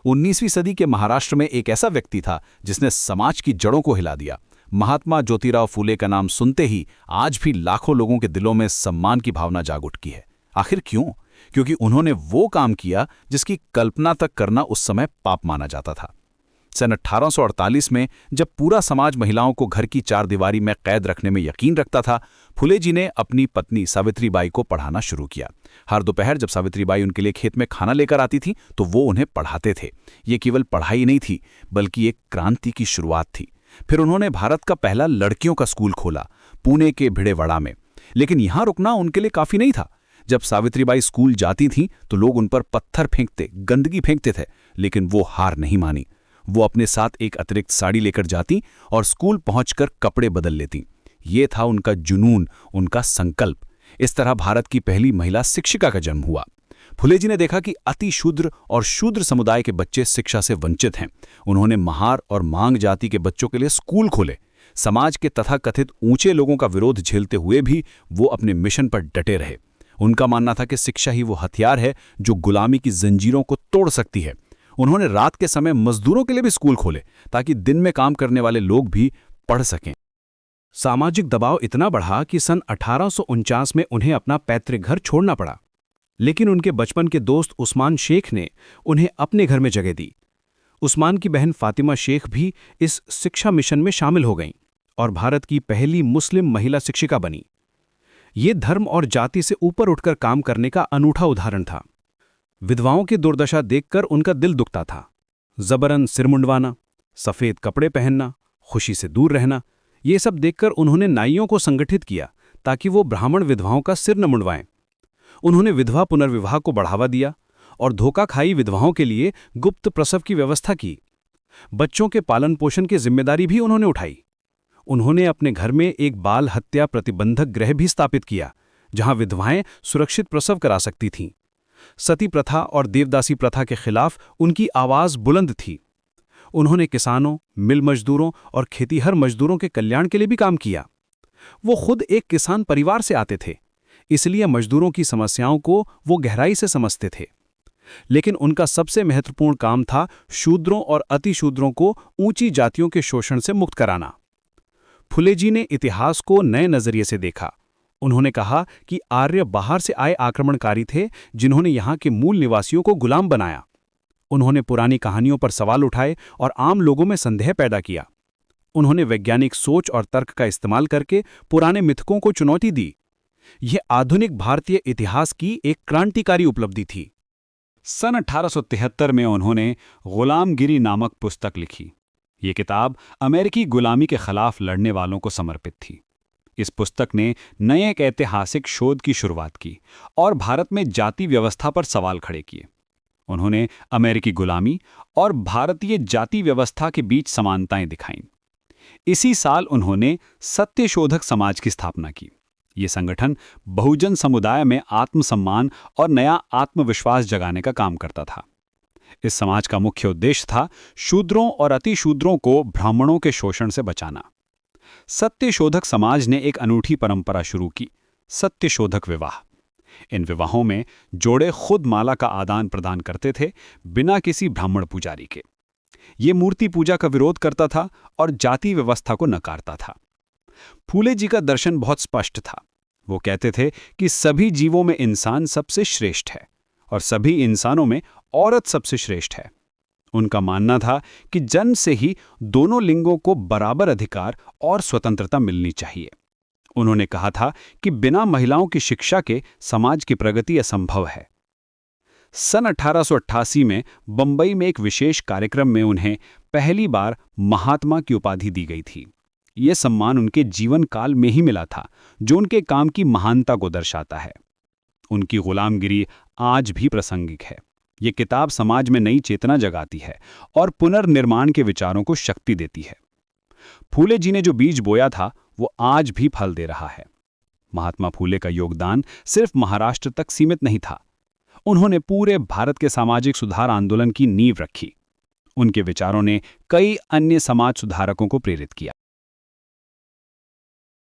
19वीं सदी के महाराष्ट्र में एक ऐसा व्यक्ति था जिसने समाज की जड़ों को हिला दिया। महात्मा ज्योतिराव फूले का नाम सुनते ही आज भी लाखों लोगों के दिलों में सम्मान की भावना जाग उठती है। आखिर क्यों? क्योंकि उन्होंने वो काम किया जिसकी कल्पना तक करना उस समय पाप माना जाता था। सन 1848 में जब पूरा समाज महिलाओं को घर की चारदीवारी में कैद रखने में यकीन रखता था, फुले जी ने अपनी पत्नी सावित्रीबाई को पढ़ाना शुरू किया। हर दोपहर जब सावित्रीबाई उनके लिए खेत में खाना लेकर आती थी तो वो उन्हें पढ़ाते थे। ये केवल पढ़ाई नहीं थी, बल्कि एक क्रांति की शुरुआत थी। फिर उन्होंने भारत का पहला लड़कियों का स्कूल खोला, पुणे के भिड़ेवाड़ा में। लेकिन यहां रुकना उनके लिए काफी नहीं था। जब सावित्रीबाई स्कूल जाती थीं तो लोग उन पर पत्थर फेंकते, गंदगी फेंकते थे, लेकिन वो हार नहीं मानी। वो अपने साथ एक अतिरिक्त साड़ी लेकर जाती और स्कूल पहुंचकर कपड़े बदल लेती। ये था उनका जुनून, उनका संकल्प। इस तरह भारत की पहली महिला शिक्षिका का जन्म हुआ। फुले जी ने देखा कि अति शूद्र और शूद्र समुदाय के बच्चे शिक्षा से वंचित हैं। उन्होंने महार और मांग जाति के बच्चों के लिए स्कूल खोले। समाज के तथाकथित ऊंचे लोगों का विरोध झेलते हुए भी वो अपने मिशन पर डटे रहे। उनका मानना था कि शिक्षा ही वो हथियार है जो गुलामी की जंजीरों को तोड़ सकती है। उन्होंने रात के समय मजदूरों के लिए भी स्कूल खोले ताकि दिन में काम करने वाले लोग भी पढ़ सकें। सामाजिक दबाव इतना बढ़ा कि सन 1849 में उन्हें अपना पैतृक घर छोड़ना पड़ा। लेकिन उनके बचपन के दोस्त उस्मान शेख ने उन्हें अपने घर में जगह दी। उस्मान की बहन फातिमा शेख भी इस शिक्षा मिशन में शामिल हो गईं और भारत की पहली मुस्लिम महिला शिक्षिका बनी। ये धर्म और जाति से ऊपर उठकर काम करने का अनूठा उदाहरण था। विधवाओं की दुर्दशा देखकर उनका दिल दुखता था। जबरन सिर मुंडवाना, सफ़ेद कपड़े पहनना, खुशी से दूर रहना, ये सब देखकर उन्होंने नाइयों को संगठित किया ताकि वो ब्राह्मण विधवाओं का सिर न मुंडवाएं। उन्होंने विधवा पुनर्विवाह को बढ़ावा दिया और धोखा खाई विधवाओं के लिए गुप्त प्रसव की व्यवस्था की। बच्चों के पालन पोषण की जिम्मेदारी भी उन्होंने उठाई। उन्होंने अपने घर में एक बाल हत्या प्रतिबंधक गृह भी स्थापित किया, जहां विधवाएं सुरक्षित प्रसव करा सकती थीं। सती प्रथा और देवदासी प्रथा के खिलाफ उनकी आवाज बुलंद थी। उन्होंने किसानों, मिल मजदूरों और खेतीहर मजदूरों के कल्याण के लिए भी काम किया। वो खुद एक किसान परिवार से आते थे, इसलिए मजदूरों की समस्याओं को वो गहराई से समझते थे। लेकिन उनका सबसे महत्वपूर्ण काम था शूद्रों और अतिशूद्रों को ऊंची जातियों के शोषण से मुक्त कराना। फुले जी ने इतिहास को नए नजरिए से देखा। उन्होंने कहा कि आर्य बाहर से आए आक्रमणकारी थे जिन्होंने यहाँ के मूल निवासियों को गुलाम बनाया। उन्होंने पुरानी कहानियों पर सवाल उठाए और आम लोगों में संदेह पैदा किया। उन्होंने वैज्ञानिक सोच और तर्क का इस्तेमाल करके पुराने मिथकों को चुनौती दी। यह आधुनिक भारतीय इतिहास की एक क्रांतिकारी उपलब्धि थी। सन 1873 में उन्होंने गुलामगिरी नामक पुस्तक लिखी। ये किताब अमेरिकी गुलामी के खिलाफ लड़ने वालों को समर्पित थी। इस पुस्तक ने नए एक ऐतिहासिक शोध की शुरुआत की और भारत में जाति व्यवस्था पर सवाल खड़े किए। उन्होंने अमेरिकी गुलामी और भारतीय जाति व्यवस्था के बीच समानताएं दिखाईं। इसी साल उन्होंने सत्यशोधक समाज की स्थापना की। ये संगठन बहुजन समुदाय में आत्मसम्मान और नया आत्मविश्वास जगाने का काम करता था। इस समाज का मुख्य उद्देश्य था शूद्रों और अतिशूद्रों को ब्राह्मणों के शोषण से बचाना। सत्यशोधक समाज ने एक अनूठी परंपरा शुरू की, सत्यशोधक विवाह। इन विवाहों में जोड़े खुद माला का आदान प्रदान करते थे, बिना किसी ब्राह्मण पुजारी के। ये मूर्ति पूजा का विरोध करता था और जाति व्यवस्था को नकारता था। फूले जी का दर्शन बहुत स्पष्ट था। वो कहते थे कि सभी जीवों में इंसान सबसे श्रेष्ठ है और सभी इंसानों में औरत सबसे श्रेष्ठ है। उनका मानना था कि जन्म से ही दोनों लिंगों को बराबर अधिकार और स्वतंत्रता मिलनी चाहिए। उन्होंने कहा था कि बिना महिलाओं की शिक्षा के समाज की प्रगति असंभव है। सन 1888 में बंबई में एक विशेष कार्यक्रम में उन्हें पहली बार महात्मा की उपाधि दी गई थी। यह सम्मान उनके जीवन काल में ही मिला था, जो उनके काम की महानता को दर्शाता है। उनकी गुलामगिरी आज भी प्रासंगिक है। ये किताब समाज में नई चेतना जगाती है और पुनर्निर्माण के विचारों को शक्ति देती है। फूले जी ने जो बीज बोया था वो आज भी फल दे रहा है। महात्मा फूले का योगदान सिर्फ महाराष्ट्र तक सीमित नहीं था। उन्होंने पूरे भारत के सामाजिक सुधार आंदोलन की नींव रखी। उनके विचारों ने कई अन्य समाज सुधारकों को प्रेरित किया।